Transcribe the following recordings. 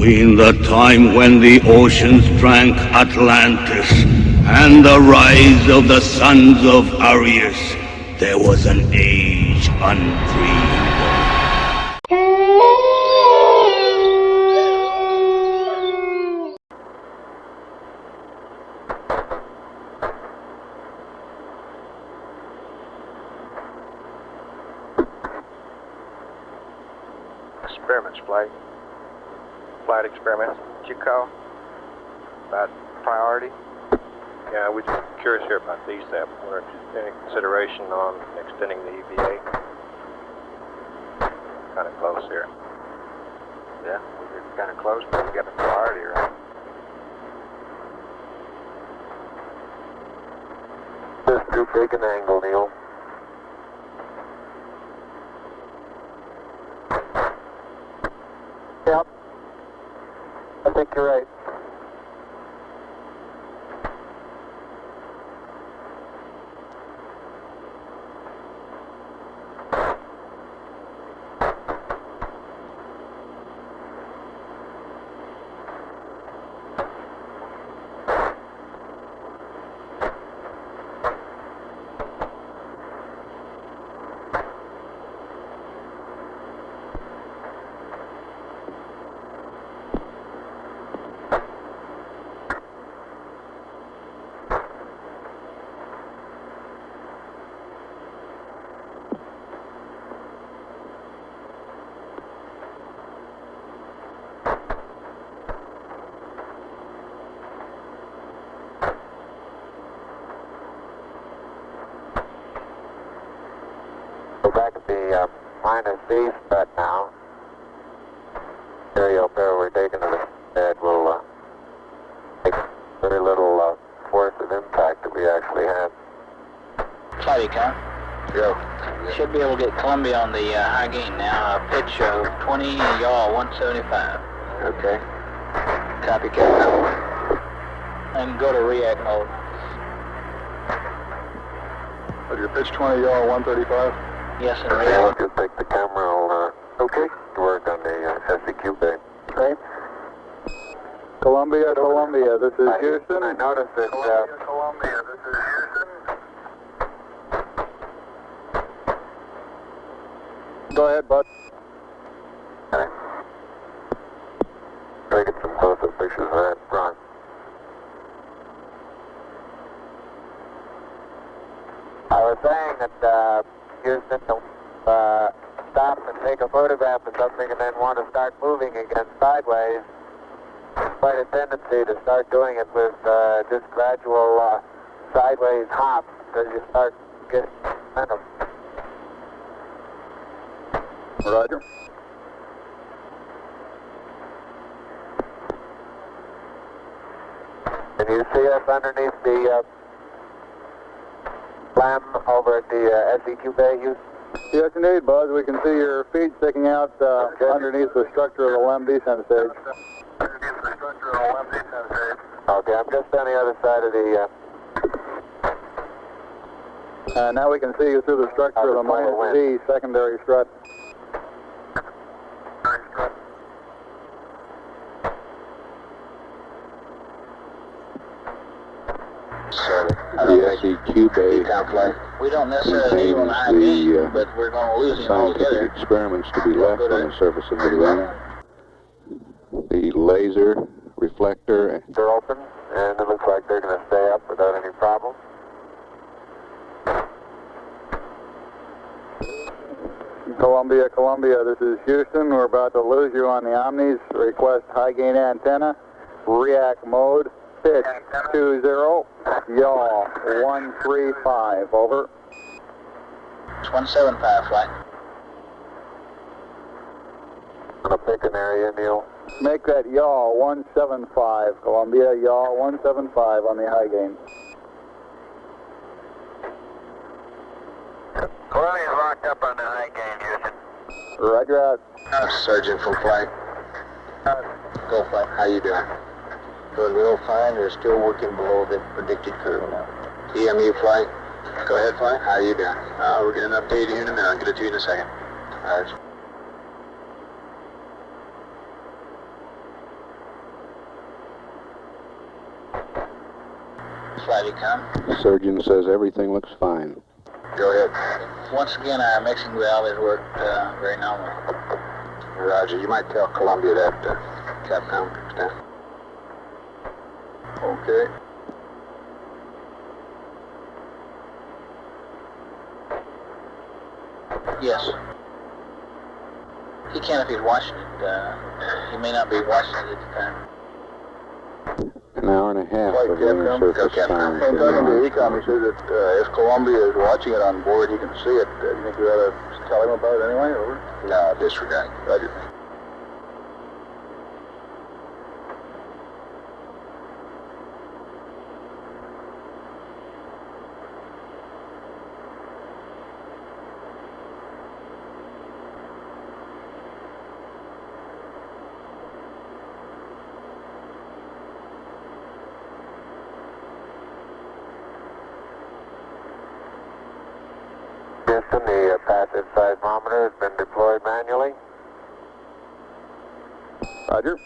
Between the time when the oceans drank Atlantis and the rise of the sons of Arius, there was an age undreamed. Experiments, flight. Flight experiments. Did you call? About priority? Yeah, we're just curious here about these that were any consideration on extending the EVA. Kind of close here. Yeah, we're kind of close, but we got the priority, right? Just too big an angle, Neil. Yep. I think you're right. We're back at the minus B spot now. Stereo pair we're taking to the bed will take very little force of impact that we actually have. Flight econ. Go. Should be able to get Columbia on the high gain now. Pitch of 20, yaw 175. Okay. Copy, Captain. And go to react mode. Your pitch 20, yaw 135. Yes, and Okay, react. we'll just take the camera okay to work on the SEQ bay. Okay. Columbia, Columbia, this is Houston. I noticed that Columbia, this is Houston. Go ahead, bud. try to get some close-up pictures of that front. I was saying that Houston will stop and take a photograph of something and then want to start moving again sideways. Quite a tendency to start doing it with just gradual sideways hops as you start getting momentum. Roger. Can you see us underneath the slam over at the SEQ bay, Houston? Yes, indeed, Buzz. We can see your feet sticking out underneath the structure of the LEM descent stage. Okay, I'm just on the other side of the... Now we can see you through the structure of the minus Z secondary strut. The SEQ bay We don't necessarily need one high gain, but we're going to lose him scientific altogether. experiments to be left on the surface of the moon. The laser, reflector, They're open, and it looks like they're going to stay up without any problem. Columbia, Columbia, this is Houston. We're about to lose you on the Omnis. Request high gain antenna. React mode. Pitch 20, yaw 135, over. It's 175 flight. I'm going to pick an area, Neil. Make that yaw 175, Columbia, yaw 175 on the high gain. Columbia's locked up on the high gain, Houston. Roger out. Sergeant, full flight. Go flight. How you doing? Doing real fine. We're still working below the predicted curve now. EMU flight. Go ahead, flight. How you doing? We're getting an update here in a minute. I'll get it to you in a second. All right. Flighty come. Surgeon says everything looks fine. Go ahead. Once again, our mixing valve has worked very normal. Roger. You might tell Columbia that, Capcom. Stand. Okay. Yes. He can if he's watching it. He may not be watching it at the time. An hour and a half of lunar surface time. And talking to Ecom, he says that if Columbia is watching it on board, he can see it. Do you think we ought to tell him about it anyway? Over? No, disregard. Roger. Houston, the passive seismometer has been deployed manually. Roger.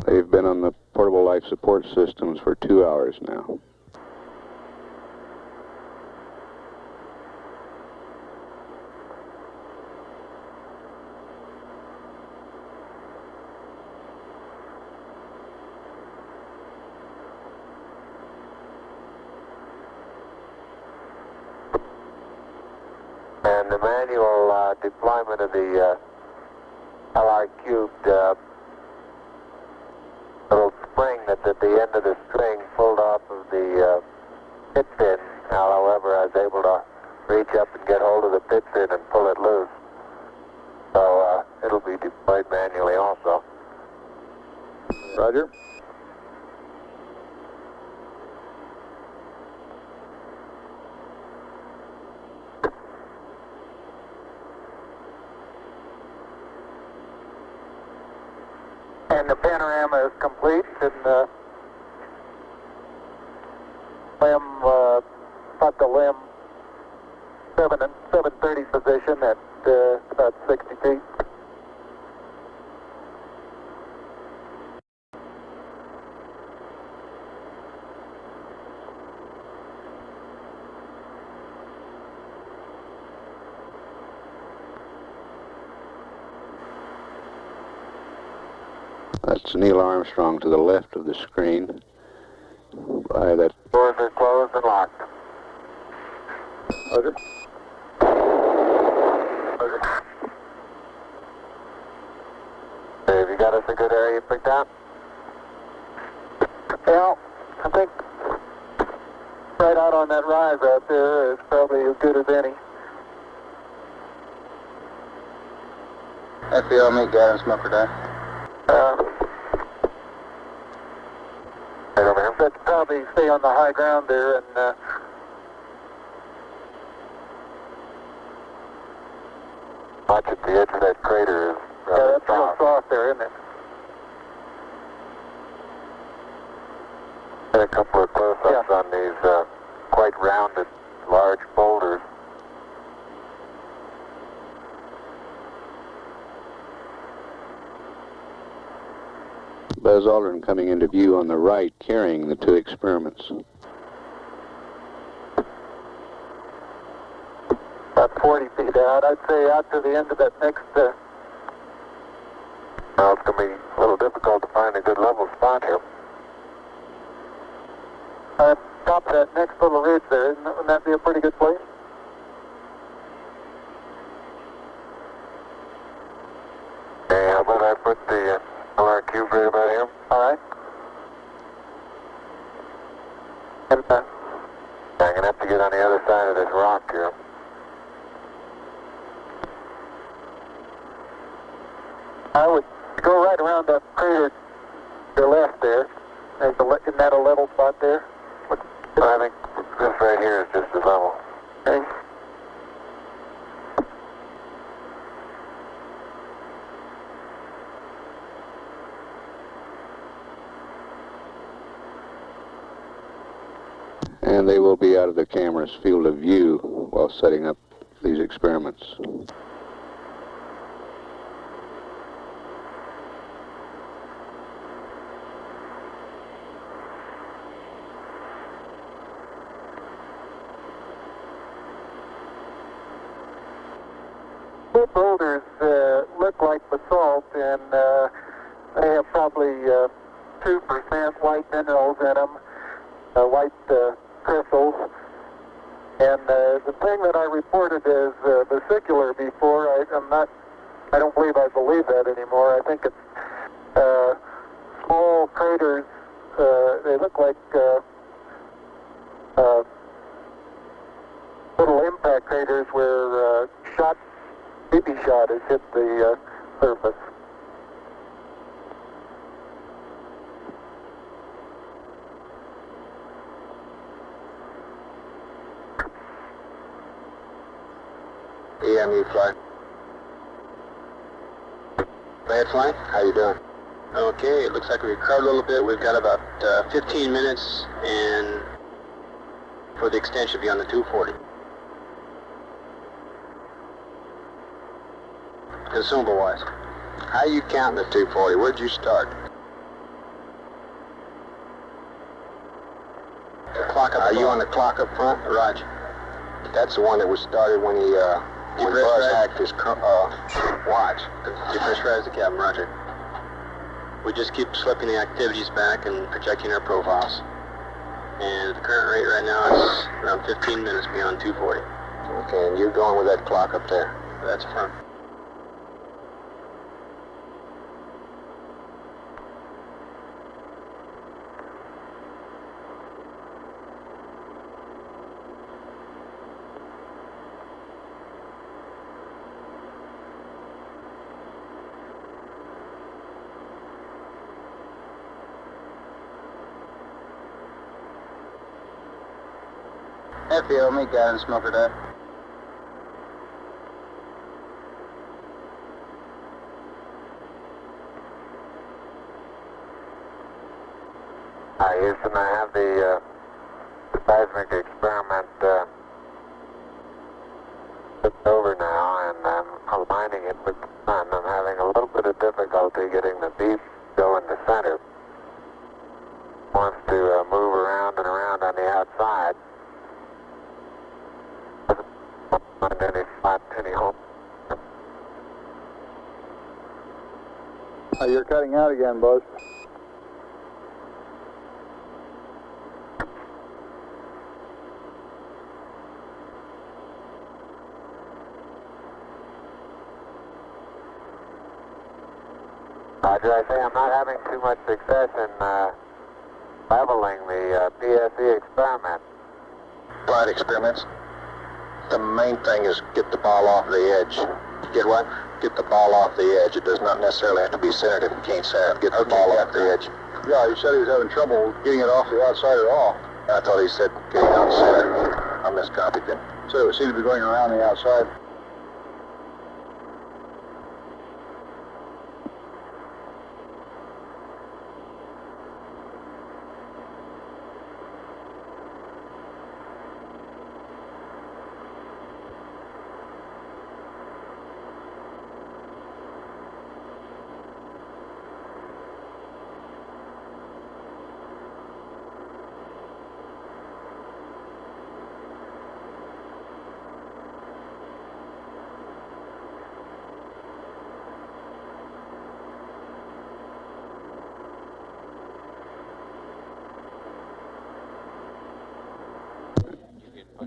They've been on the portable life support systems for 2 hours now. And the manual deployment of the LR cubed little spring that's at the end of the string pulled off of the pit pin. Now, however, I was able to reach up and get hold of the pit pin and pull it loose. So it'll be deployed manually also. Roger. And the panorama is complete, and got the limb 730 position at about 60 feet. That's Neil Armstrong to the left of the screen. By that. Doors are closed and locked. Roger. Have you got us a good area picked out? Yeah, I think right out on that rise out there is probably as good as any. FBO, meet guidance, smoker down. Right over here. Let's probably stay on the high ground there and watch at the edge of that crater. Yeah, that's real soft there, isn't it? Get a couple of close-ups on these quite rounded, large boulders. Buzz Aldrin coming into view on the right, carrying the 2 experiments. About 40 feet out. I'd say out to the end of that next... Well, it's going to be a little difficult to find a good level spot here. Top of that next little ridge there, wouldn't that be a pretty good place? Yeah, how about I put the LR cube right about here? All right. And I'm going to have to get on the other side of this rock here. I would go right around that crater to the left there. Isn't that a level spot there? I think this right here is just as level. Okay. and they will be out of the camera's field of view while setting up these experiments. The boulders look like basalt, and they have probably 2% white minerals in them, white crystals. And the thing that I reported as vesicular before, I don't believe I believe that anymore. I think it's small craters. They look like little impact craters where BB shot has hit the surface. EME flight. Go ahead, flight. How you doing? Okay, it looks like we recovered a little bit. We've got about 15 minutes, and for the extension should be on the 240. Consumable-wise. How you counting the 240? Where'd you start? The clock up. Are you on the clock up front? Roger. That's the one that was started when he Buzz hacked his watch. Depressurize the cabin, Roger. We just keep slipping the activities back and projecting our profiles. And the current rate right now is around 15 minutes beyond 240. Okay, and you're going with that clock up there? That's front. FBO, meet guy and smoker that. Hi, Houston. I have the seismic experiment flipped over now, and I'm aligning it with the sun. I'm having a little bit of difficulty getting the beep go in the center. Wants to move around and around on the outside. Find any spot, any hole. You're cutting out again, Buzz. Roger, I say I'm not having too much success in leveling the PSE experiment. Flight experiments. The main thing is get the ball off the edge. Get what? Get the ball off the edge. It does not necessarily have to be centered if you can't center it. Get the ball off the edge. Yeah, he said he was having trouble getting it off the outside at all. I thought he said getting out center. I miscopied him. So it seemed to be going around the outside.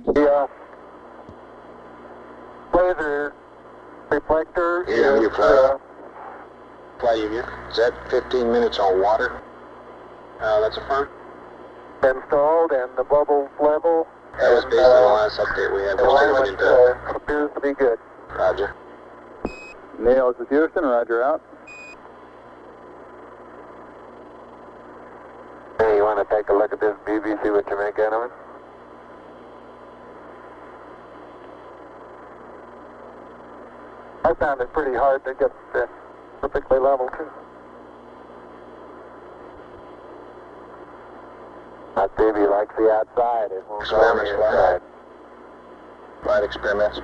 The laser reflector Yeah, is fly union. Is that 15 minutes on water? That's a firm. installed, and the bubbles level. That was based on the last update we had. The We're still alignment into appears to be good. Roger. Neil, this is Houston. Roger, out. Hey, you want to take a look at this BB, see what you make out of it? I found it pretty hard to get perfectly level, too. Stevie likes the outside. It won't go on the inside. Flight experiments. I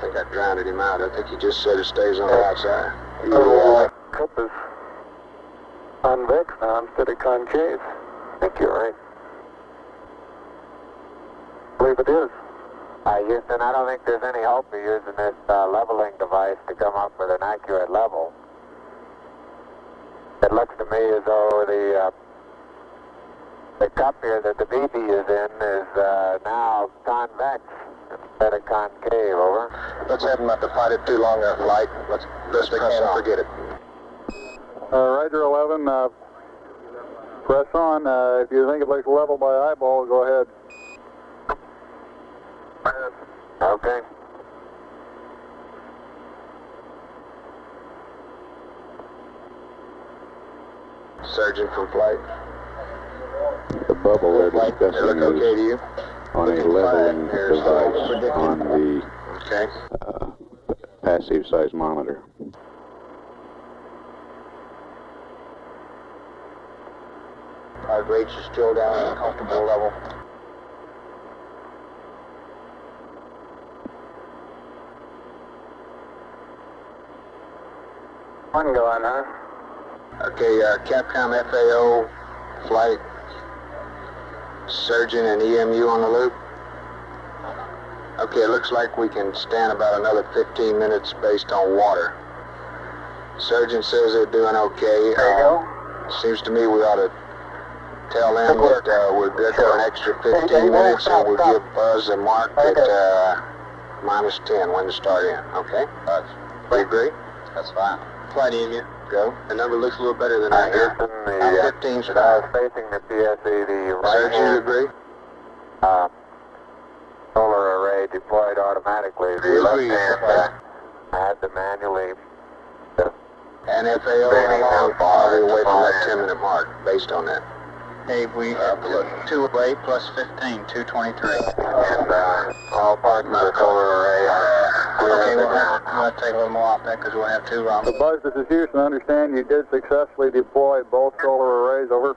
think I drowned him out. I think he just said it stays on the outside. Cup is convex now instead of concave. I think you're right. I believe it is. Houston, I don't think there's any hope of using this leveling device to come up with an accurate level. It looks to me as though the cup here that the BB is in is now convex instead of concave, over. Let's have him not to fight it too long on flight. Let's best we can forget it. Roger 11, press on. If you think it looks level by eyeball, go ahead. Okay. Surgeon from flight. The bubble they're Flight, they look discussing okay to is you? on a leveling device on the Okay. passive seismometer. Our rates are still down at a comfortable level. One going, huh? Okay, Capcom FAO flight, surgeon and EMU on the loop. Okay, it looks like we can stand about another 15 minutes based on water. Surgeon says they're doing okay. There you go. Seems to me we ought to tell them that we're good for an extra 15 minutes and we'll give Buzz a mark at -10 when to start in, okay? We agree? That's fine. Flight EMU, go. The number looks a little better than I hear. Houston, the 15's fine. facing the PSE, the right Surgeon, you hand agree? solar array deployed automatically. The We left agree. hand I had to manually. And FAO, how long are we away from that 10-minute mark based on that? Hey, we 2 away plus 15, 223. And all parts of the solar array are Okay, clear. we'll take a little more off that because we'll have 2 wrong. So Buzz, this is Houston. I understand you did successfully deploy both solar arrays, over.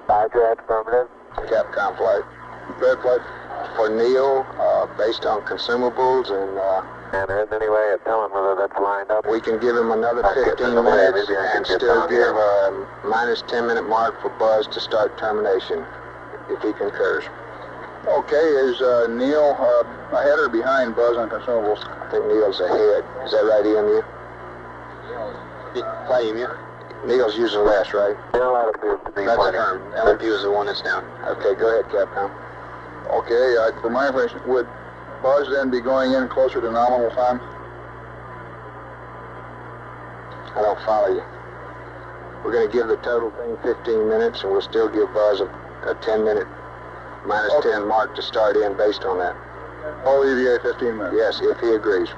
Roger, affirmative. Capcom flight. Red flight for Neil, based on consumables, and And there isn't any way of telling whether that's lined up. we can give him another 15 minutes and still give a -10-minute mark for Buzz to start termination, if he concurs. Okay, is Neil ahead or behind Buzz on consumables? I think Neil's ahead. Is that right, EMU? Flight EMU. Neil's using less, right? Still that appears to be That's plenty. firm. LMU is the one that's down. Okay, go ahead, Capcom. Okay, for my information, would Buzz then be going in closer to nominal time? I don't follow you. We're going to give the total thing 15 minutes, and we'll still give Buzz a 10-minute -10 mark to start in based on that. All EVA 15 minutes. Yes, if he agrees.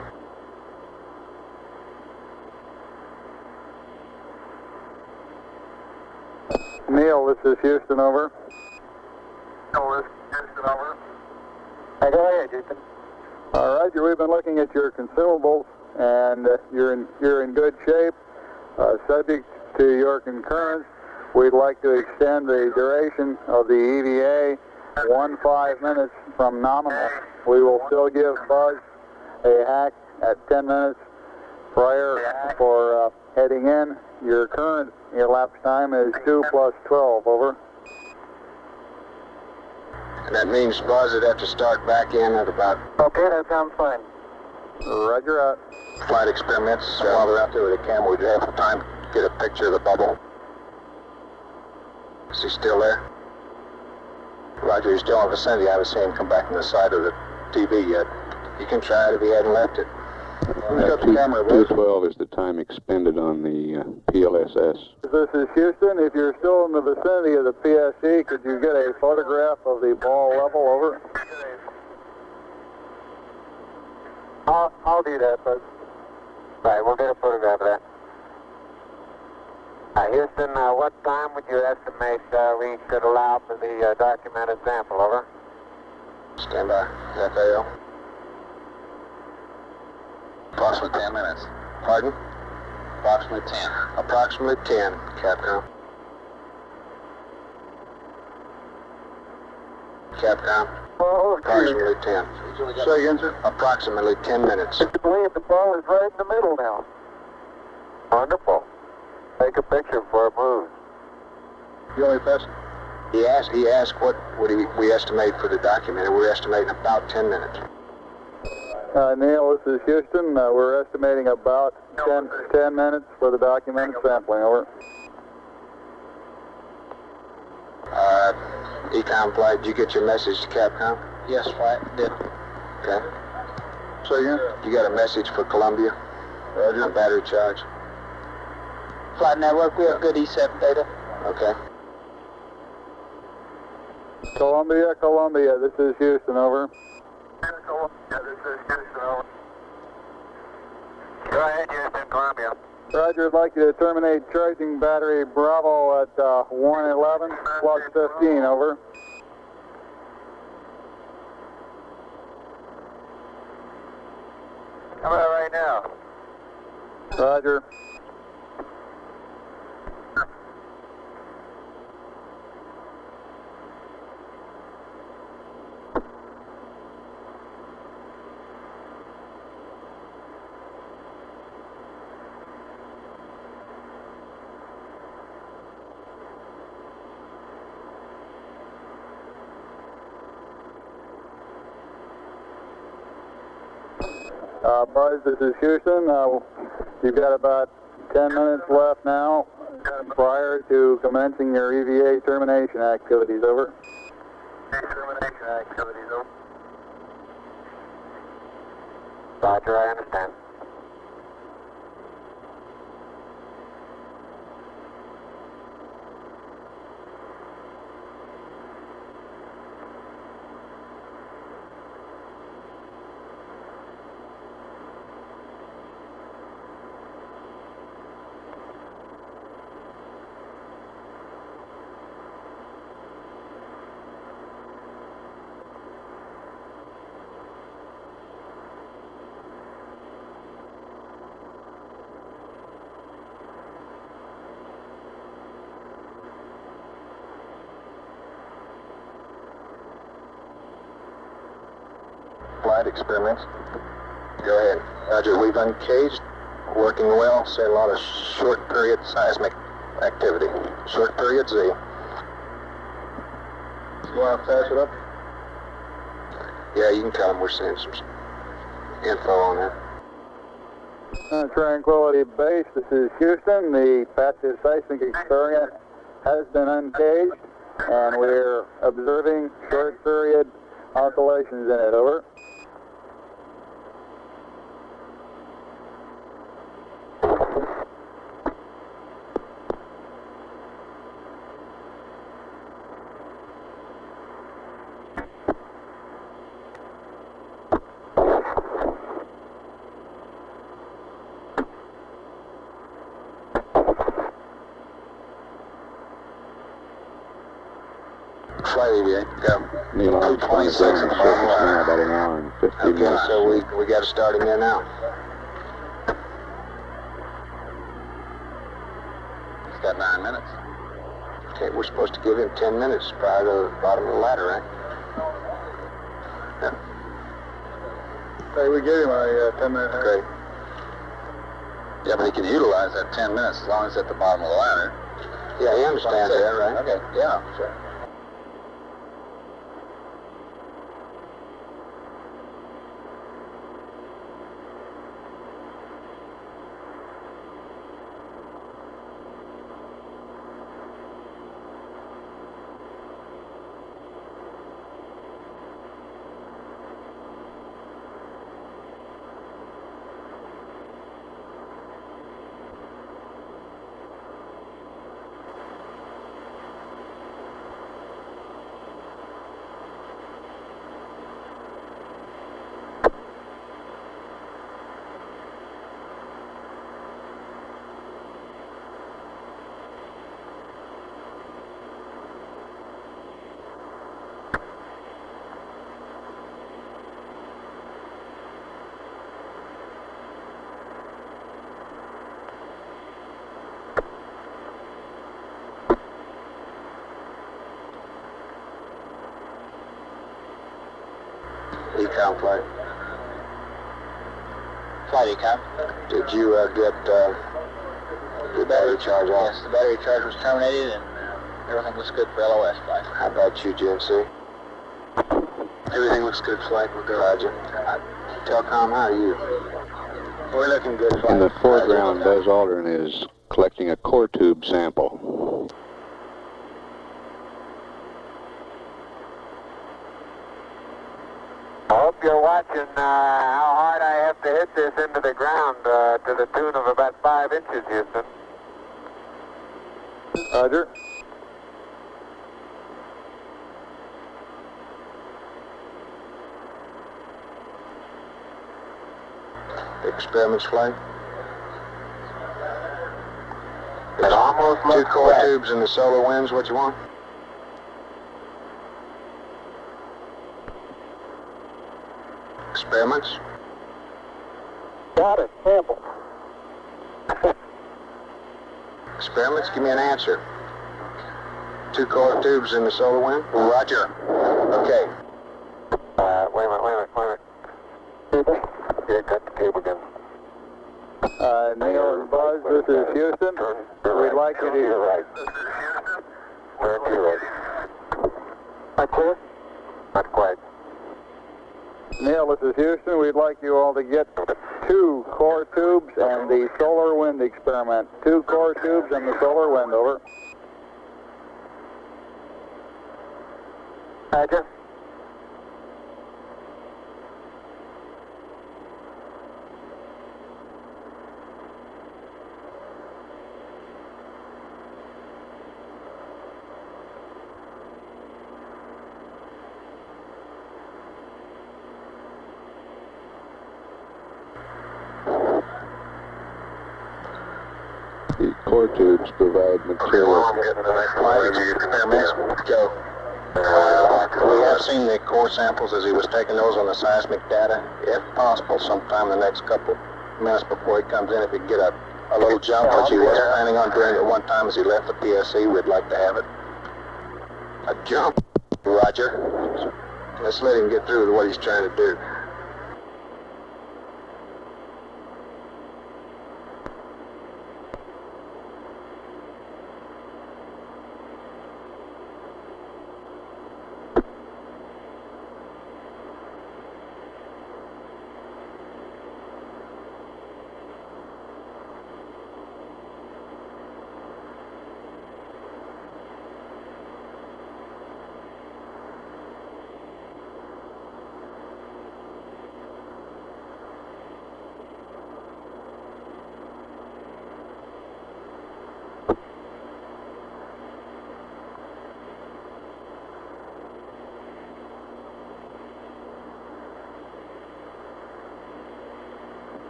Neil, this is Houston, over. Houston, over. Hey, go ahead, Houston. All right, we've been looking at your consumables, and you're in good shape. Subject to your concurrence, we'd like to extend the duration of the EVA 15 minutes from nominal. We will still give Buzz a hack at 10 minutes prior for heading in. Your current elapsed time is 2 + 12, over. And that means Buzz would have to start back in at about Okay, that sounds fine. Roger out. flight experiments. While they're out there with the camera, we'd have time to get a picture of the bubble. Is he still there? Roger, he's still in the vicinity. I haven't seen him come back from the side of the TV yet. You can try it if he hadn't left it. Who's got the camera, Buzz? 212 is the time expended on the PLSS. This is Houston. If you're still in the vicinity of the PSE, could you get a photograph of the ball level, over? I'll do that, Buzz. Right, we'll get a photograph of that. Houston, what time would you estimate we could allow for the documented sample, over? Stand by. FAO. Approximately 10 minutes. Pardon? Approximately 10. Approximately 10, Capcom. Capcom. Oh, Approximately 10. Say again, sir? Approximately 10 minutes. I believe the ball is right in the middle now. Wonderful. Take a picture before it moves. You only passed? He asked what would we estimate for the document, and we're estimating about 10 minutes. Neil, this is Houston. We're estimating about 10 minutes for the document sampling. Over. Ecom flight, did you get your message to Capcom? Yes, flight, did. Okay. Say again? You got a message for Columbia? Roger. On battery charge? Flight network, we have good E7 data. Okay. Columbia, this is Houston, over. Go ahead, Houston, Columbia. Roger, I'd like you to terminate charging battery Bravo at 111 plus 15, over. How about right now? Roger. Buzz, this is Houston. You've got about 10 minutes left now prior to commencing your EVA termination activities, over. Termination activities, over. Roger, I understand. Flight experiments. Go ahead. Roger, we've uncaged. Working well. Say a lot of short period seismic activity. Short period Z. You want to pass it up? Yeah, you can tell them we're seeing some info on that. Tranquility Base, this is Houston. The passive seismic experiment has been uncaged, and we're observing short period oscillations in it, over. Flight EVA, go. Neil, I'm 26 on in the the surface bottom now, line. about an hour and 50 Okay, minutes. so we got to start him in now. He's got 9 minutes. Okay, we're supposed to give him 10 minutes prior to the bottom of the ladder, right? Yeah. Hey, we gave him a 10-minute. Great. Yeah, but he can utilize that 10 minutes as long as it's at the bottom of the ladder. Yeah, he understands that, right? Okay, yeah, sure. Econ flight. Flight econ. Did you get the battery charge off? Yes, the battery charge was terminated and everything looks good for LOS flight. How about you, GMC? Everything looks good, flight. We're good. Roger. Telcom, how are you? We're looking good, flight. In the foreground, Buzz Aldrin is collecting a core tube sample. I hope you're watching how hard I have to hit this into the ground to the tune of about 5 inches, Houston. Roger. Experiments flight. It almost Two looks core correct. tubes in the solar winds, what you want? Experiments. Got it, sample. Experiments, give me an answer. Two core tubes in the solar wind? Roger. Okay. Wait a minute. Here, cut the tape again. Neil and Buzz, this is Houston. We'd like you to... Right. Turn to your right. Not clear? Not quite. Neil, this is Houston. We'd like you all to get 2 core tubes and the solar wind experiment. 2 core tubes and the solar wind, over. Roger. The core tubes provide material. Experiments. Go. We have seen the core samples as he was taking those on the seismic data. If possible, sometime in the next couple minutes before he comes in, if he can get a little jump, which he was planning on doing at one time as he left the PSC, we'd like to have it. A jump. Roger. Let's let him get through with what he's trying to do.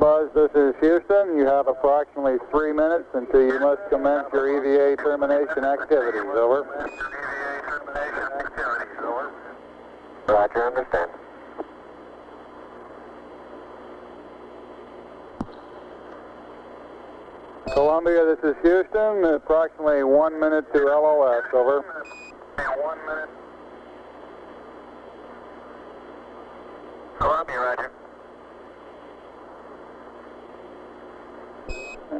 Buzz, this is Houston. You have approximately 3 minutes until you must commence your EVA termination activities, over. Roger, understand. Columbia, this is Houston. Approximately 1 minute to LOS, over. 1 minute. Columbia, roger.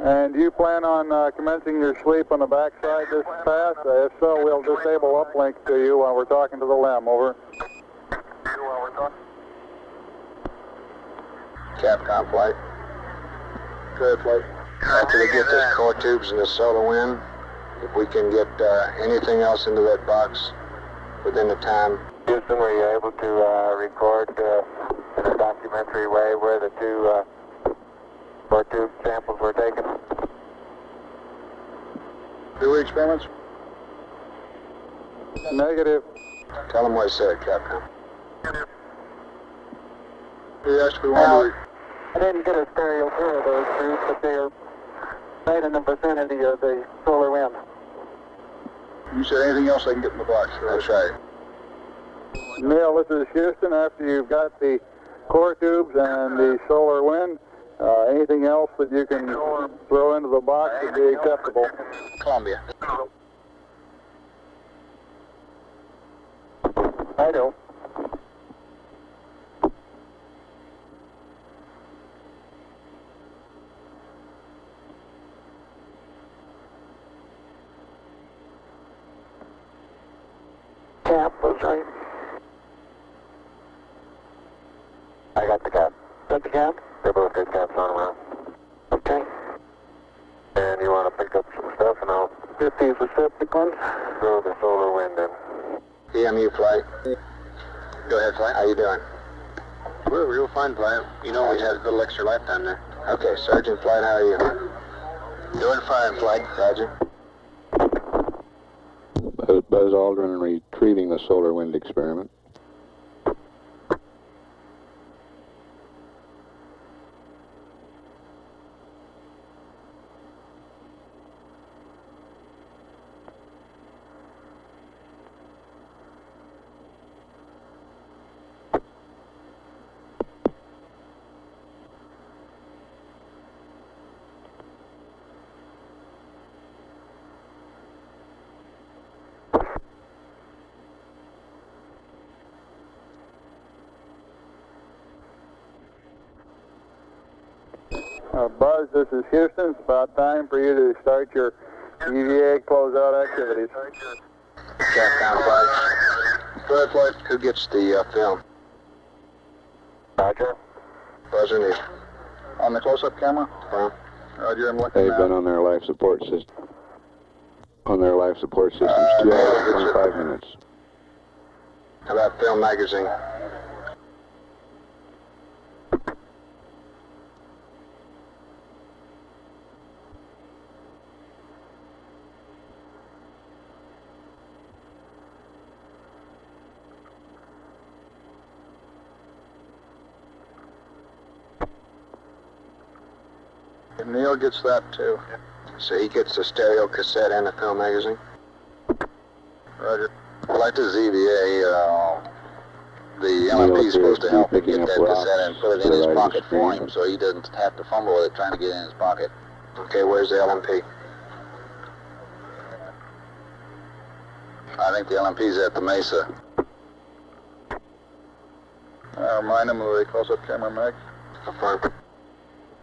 And do you plan on commencing your sleep on the backside this pass? If so, we'll disable uplink to you while we're talking to the LEM, over. Capcom flight. Good flight. After we get this core tubes and the solar wind, if we can get anything else into that box within the time. Houston, were you able to record in a documentary way where the 2 core tube samples were taken? Do we experiments? Negative. Tell them what I said, Capcom. Yes, we want to... I didn't get a stereo pair of those tubes, but they are right in the vicinity of the solar wind. You said anything else they can get in the box. That's right. Neil, this is Houston. After you've got the core tubes and the solar wind, anything else that you can throw into the box would be acceptable. Columbia. I do. Cap was right. I got the cap. Got the cap? They both got caps on around. Okay. And you want to pick up some stuff and I'll get these receptacles, throw the solar wind in. EMU flight. Go ahead, flight. How you doing? We're real fine, flight. You know we had a little extra lifetime there. Okay, Sergeant Flight, how are you? Doing fine, Flight. Roger. Buzz Aldrin retrieving the solar wind experiment. Buzz, this is Houston. It's about time for you to start your EVA closeout activities. Capcom Flight. Go ahead, Flight. Who gets the film? Roger. Buzzer Neil. On the close-up camera? Roger, I'm looking They've now. been on their life support system. On their life support systems, 2 hours and 25 minutes. How about film magazine? And Neil gets that too. So he gets the stereo cassette and the film magazine? Roger. Well, like the ZVA, the LMP is supposed to help him get that cassette and put it in his pocket for him so he doesn't have to fumble with it trying to get it in his pocket. Okay, where's the LMP? I think the LMP's at the Mesa. Remind him of the close-up camera mag. Affirm.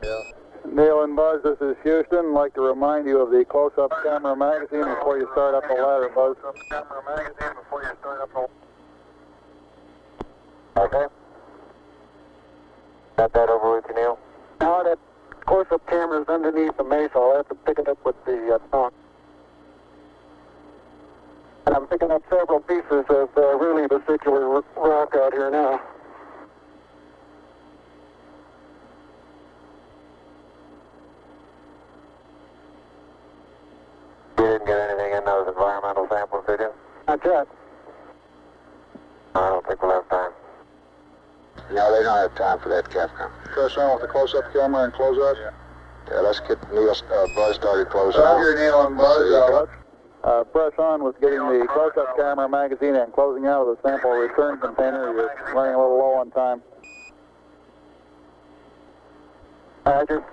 Yeah. Neil and Buzz, this is Houston. I'd like to remind you of the close-up camera magazine before you start up the ladder, Buzz. Camera magazine before you start up the... Okay. Got that over with you, Neil? Now that close-up camera's underneath the Mesa, I'll have to pick it up with the phone. And I'm picking up several pieces of really vesicular rock out here now. You didn't get anything in those environmental samples, did you? Not yet. I don't think we'll have time. No, they don't have time for that, Capcom. Press on with the close-up camera and close out? Yeah, let's get Neil, Buzz started close out. Roger, Neil and Buzz. Press on with getting the close-up camera magazine and closing out of the sample return container. You're running a little low on time. Roger.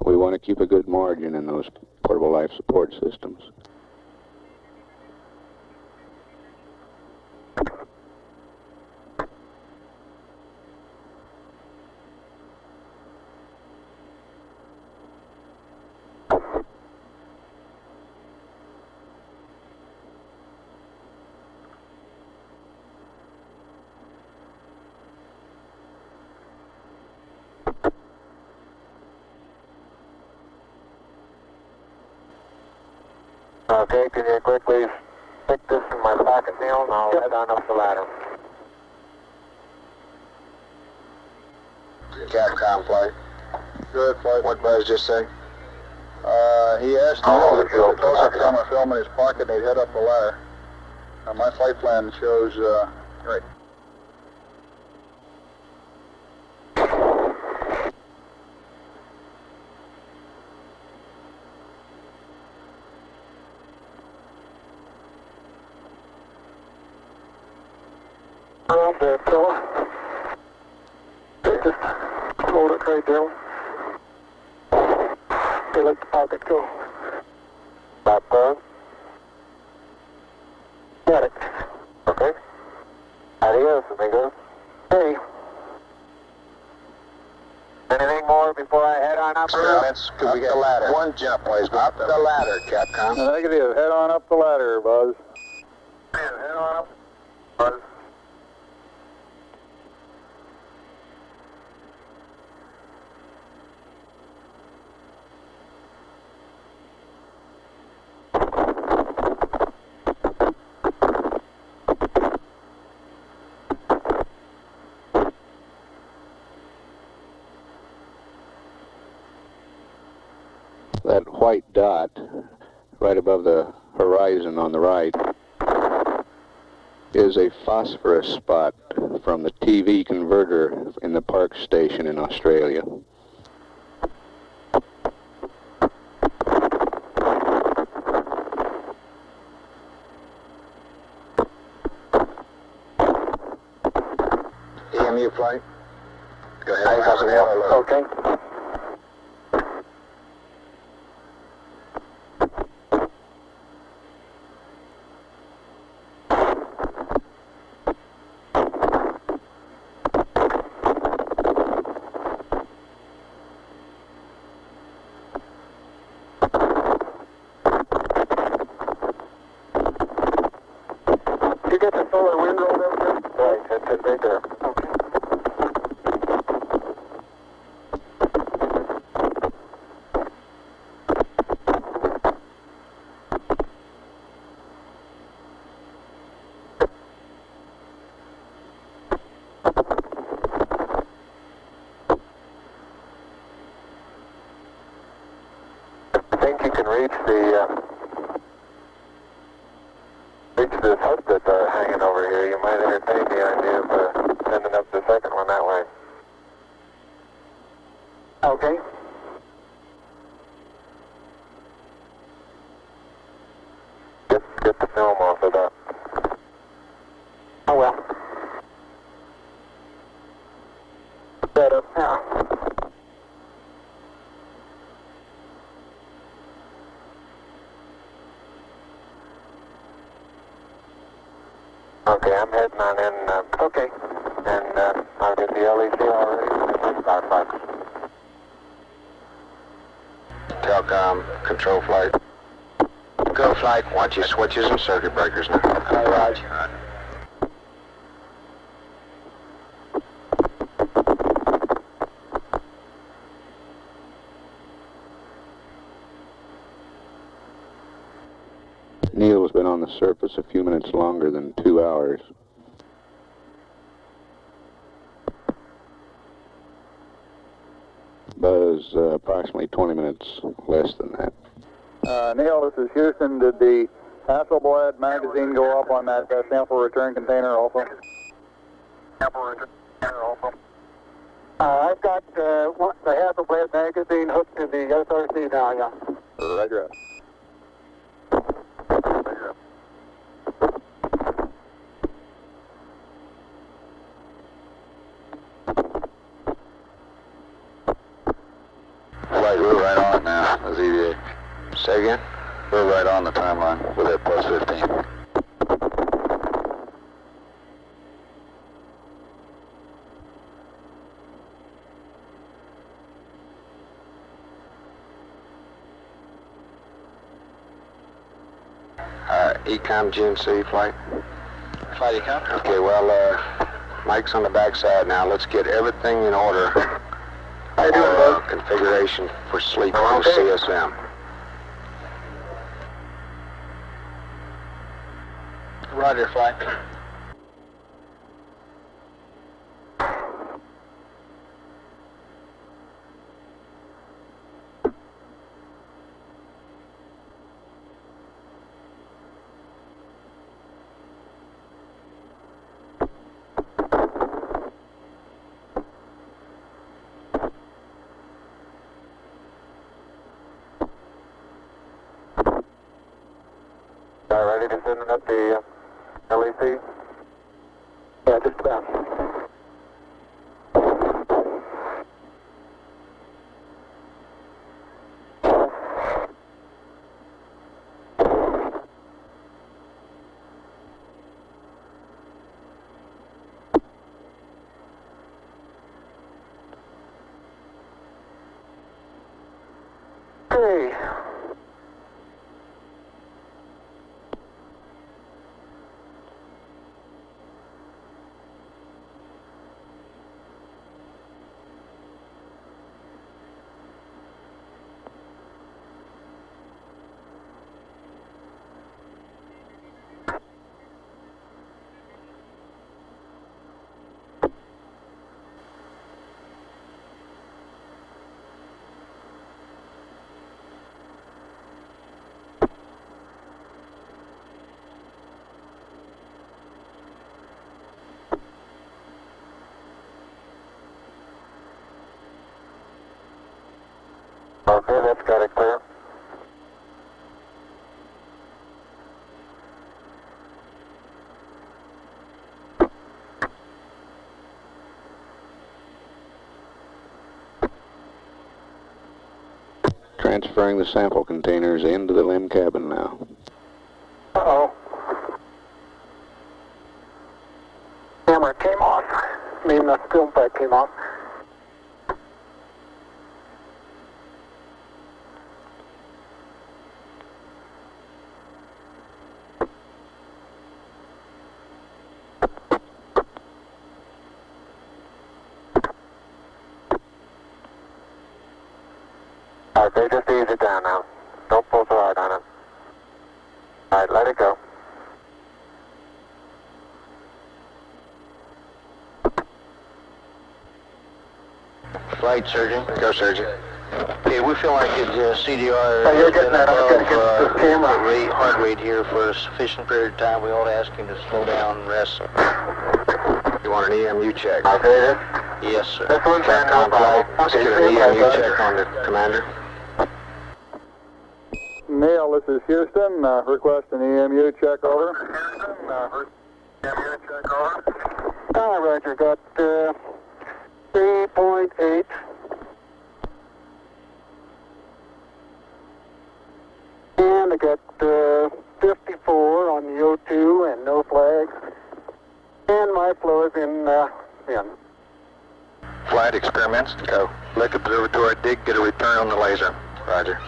We want to keep a good margin in those portable life support systems. Okay, can you quickly stick this in my pocket, Neil, and I'll head on up the ladder. Capcom Flight. Good, Flight. What Buzz just say? He asked Oh, me to put the close-up okay. camera film in his pocket and he'd head up the ladder. My flight plan shows, right. Around there, Phil. Just hold very German. Okay, let the pocket go. Stop going. Got it. Okay. Adios, amigos. Hey. Anything more before I head on up? Could we get the ladder? One jump, please. Up the ladder, Capcom. Negative. Head on up the ladder, Buzz. Head on up. Buzz. That white dot right above the horizon on the right is a phosphorus spot from the TV converter in the Park Station in Australia. EMU flight. Go ahead. Okay. You get the solar wind rolled over there? Right, that's it right there. Okay. I think you can reach this hut that's hanging over here. You might entertain the idea of sending up the second one that way. Okay. Get the film off of that. Oh well. Better now. Okay, I'm heading on in, okay. And I'll get the LEC already in my start box. Telcom, control flight. Go flight, watch your switches and circuit breakers now. All right. Neil's been on the surface a few minutes longer than 2 hours. Buzz, approximately 20 minutes less than that. Neil, this is Houston. Did the Hasselblad magazine go up on that sample return container also? Sample return container also. I've got the Hasselblad magazine hooked to the SRC now, yeah. Roger. Flight, we're right on now, as EVA. Say again? We're right on the timeline with that plus 15. Ecom GNC flight. Flight Ecom. Okay, well, Mike's on the backside now. Let's get everything in order. How you doing, Buzz? Configuration for sleep on the CSM. Roger, flight. Ready to send it up the LEC? Yeah, just about. Okay. Okay, that's got it clear. Transferring the sample containers into the limb cabin now. Uh-oh. Camera came off. I mean, the film pack came off. Okay, just ease it down now. Don't pull so hard on it. Alright, let it go. Flight surgeon. Go, surgeon. Okay, we feel like his CDR Oh, you're has getting been that. I'm above gonna get the camera. heart rate here for a sufficient period of time. We ought to ask him to slow down and rest. You want an EMU check? Okay, this? Yes, sir. This one's in no problem. Let's Okay, get an see you, EMU bud. check on the commander. Neil, this is Houston. Request an EMU check over. EMU check over. Roger, got 3.8. And I got 54 on the O2 and no flags. And my flow is in. Flight experiments. Go. Lick observatory dig, get a return on the laser. Roger.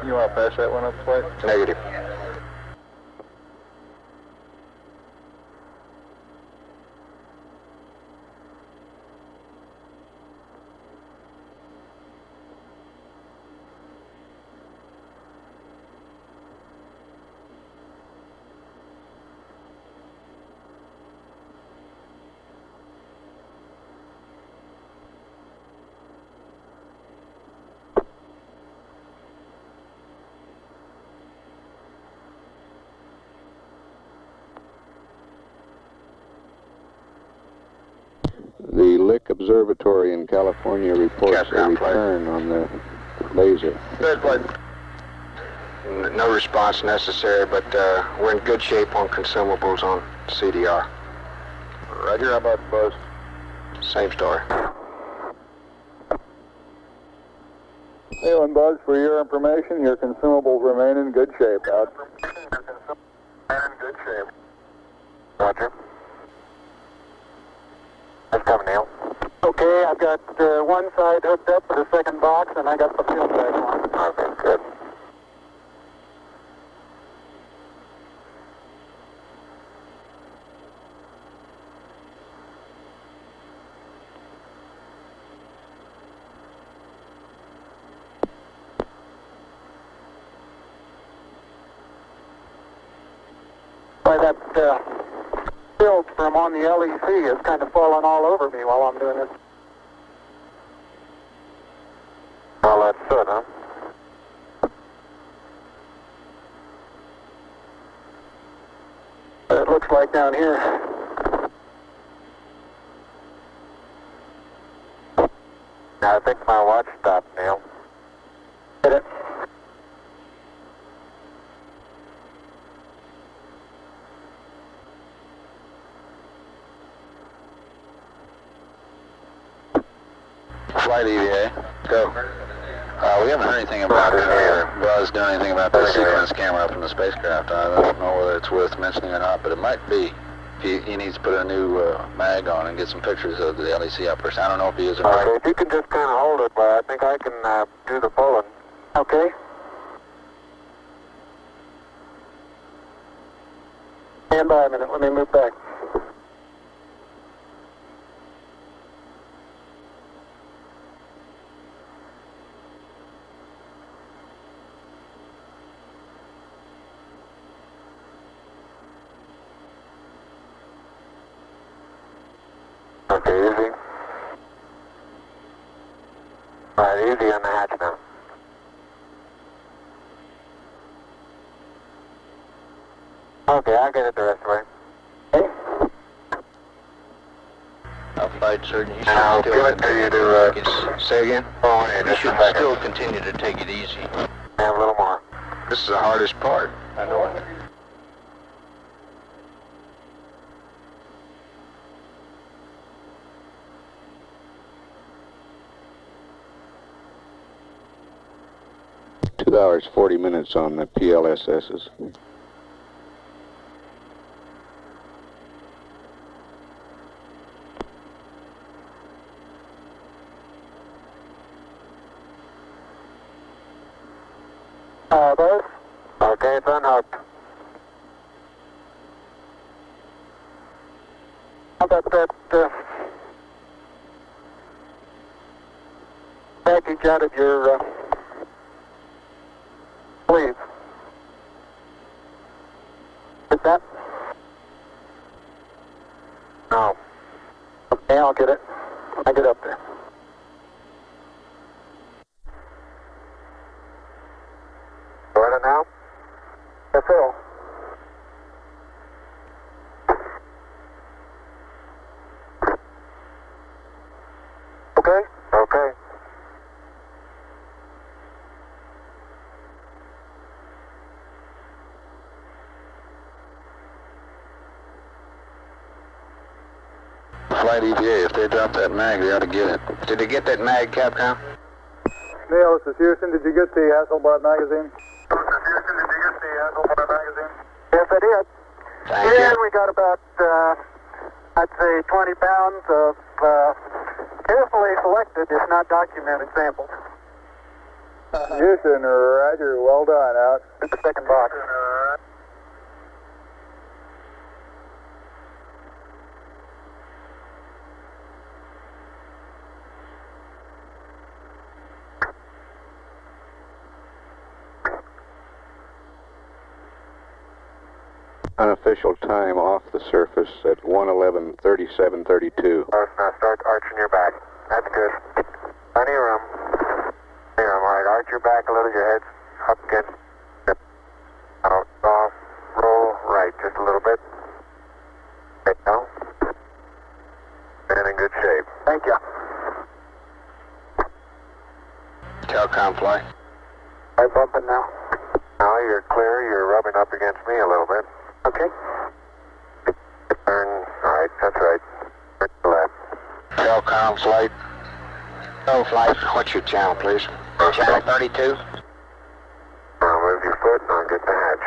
You want to pass that one up, Flight? Negative. The Lick Observatory in California reports a return on the laser. Good, Flight. No response necessary, but we're in good shape on consumables on CDR. Roger, how about Buzz? Same story. Neil and Buzz, for your information, your consumables remain in good shape. Out. In good shape. Roger. That's coming, Neil. Okay, I've got one side hooked up for the second box, and I got the film back on. Okay, good. Why, that film from on the LEC is kind of falling all over me while I'm doing this. Well, that's good, huh? It looks like down here. I think my watch stopped, Neil. Hit it. Flight EVA. Go. We haven't heard anything about Buzz doing anything about the sequence camera up in the spacecraft. I don't know whether it's worth mentioning or not, but it might be. He needs to put a new mag on and get some pictures of the LEC operation. I don't know if he is or not. Okay, if you can just kind of hold it, but I think I can do the pulling. Okay. Stand by a minute. Let me move back. Okay, easy. All right, easy on the hatch now. Okay, I'll get it the rest of the way. Okay. Flight surgeon, you should I'll still give it to you to, say again? Oh, yeah, you should still continue to take it easy. have a little more. This is the hardest part. I know it. Two hours, 40 minutes on the PLSSs. Those? Okay, it's unhooked. How about that, package out of your, sleeve? Is that? No. Okay, I'll get it. I'll get up there. Got it now? Yes, sir. Okay? Okay. Flight EVA, if they drop that mag, they ought to get it. Did you get that mag, Capcom? Neil, this is Houston. Did you get the Hasselblad magazine? Yes, I did. Thank And you. we got about, I'd say 20 pounds of carefully selected, if not documented, samples. Houston, roger. Well done. Out. In the second box. Unofficial time off the surface at 1:11:37:32. Now start arching your back. That's good. Plenty of room. Plenty of room. All right, arch your back a little, your head's up against. Out, off, roll right just a little bit. Okay, now. And in good shape. Thank you. Telcom flight. I'm bumping now. Now you're clear. You're rubbing up against me a little bit. Okay. Turn. All right, that's right. Turn to the left. Telcom flight. No flight. What's your channel, please? Channel 32. Now move your foot and I'll get the hatch.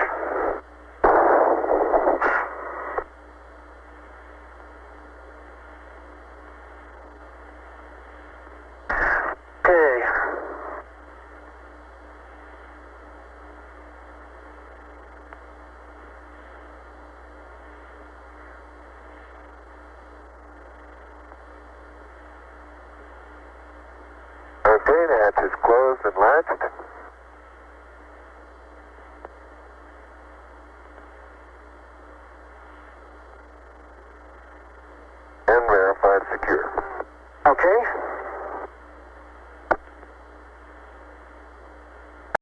Okay. Okay, the hatch is closed and latched. And verified secure. Okay.